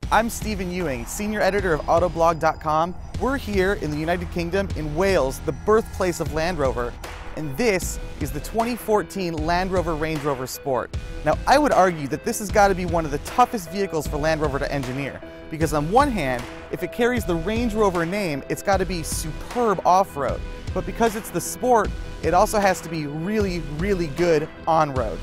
I'm Stephen Ewing, senior editor of Autoblog.com. We're here in the United Kingdom, in Wales, the birthplace of Land Rover, and this is the 2014 Land Rover Range Rover Sport. Now, I would argue that this has got to be one of the toughest vehicles for Land Rover to engineer, because on one hand, if it carries the Range Rover name, it's got to be superb off-road, but because it's the Sport, it also has to be really, really good on-road.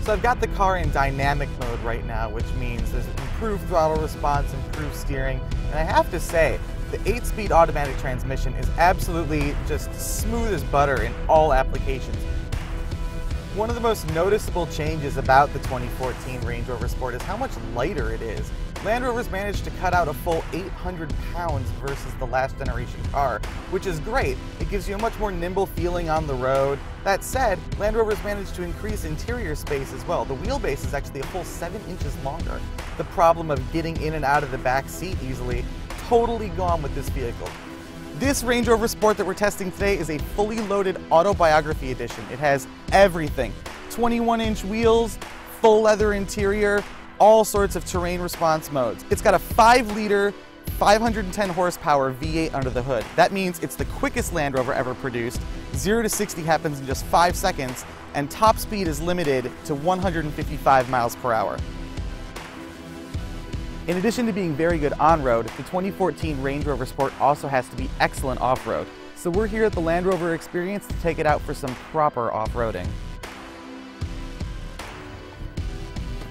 So I've got the car in dynamic mode right now, which means there's improved throttle response, improved steering, and I have to say, the 8-speed automatic transmission is absolutely just smooth as butter in all applications. One of the most noticeable changes about the 2014 Range Rover Sport is how much lighter it is. Land Rover's managed to cut out a full 800 pounds versus the last generation car, which is great. It gives you a much more nimble feeling on the road. That said, Land Rover's managed to increase interior space as well. The wheelbase is actually a full 7 inches longer. The problem of getting in and out of the back seat easily, totally gone with this vehicle. This Range Rover Sport that we're testing today is a fully loaded autobiography edition. It has everything. 21-inch wheels, full leather interior, all sorts of terrain response modes. It's got a 5-liter, 510 horsepower V8 under the hood. That means it's the quickest Land Rover ever produced. 0 to 60 happens in just 5 seconds, and top speed is limited to 155 miles per hour. In addition to being very good on-road, the 2014 Range Rover Sport also has to be excellent off-road. So we're here at the Land Rover Experience to take it out for some proper off-roading.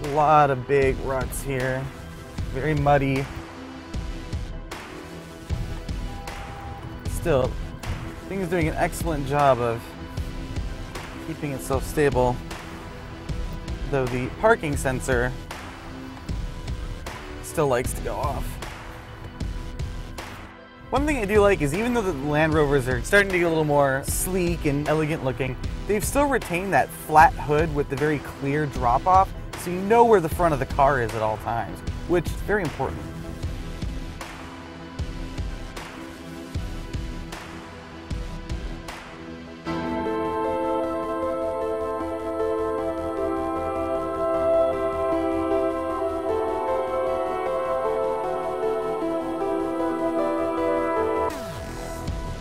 A lot of big ruts here, very muddy. Still, the thing is doing an excellent job of keeping itself stable, though the parking sensor still likes to go off. One thing I do like is even though the Land Rovers are starting to get a little more sleek and elegant looking, they've still retained that flat hood with the very clear drop off, so you know where the front of the car is at all times, which is very important.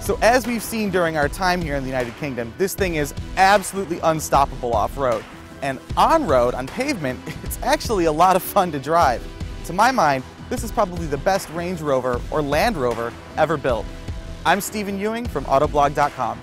So as we've seen during our time here in the United Kingdom, this thing is absolutely unstoppable off-road. And on-road, on pavement, it's actually a lot of fun to drive. To my mind, this is probably the best Range Rover or Land Rover ever built. I'm Stephen Ewing from Autoblog.com.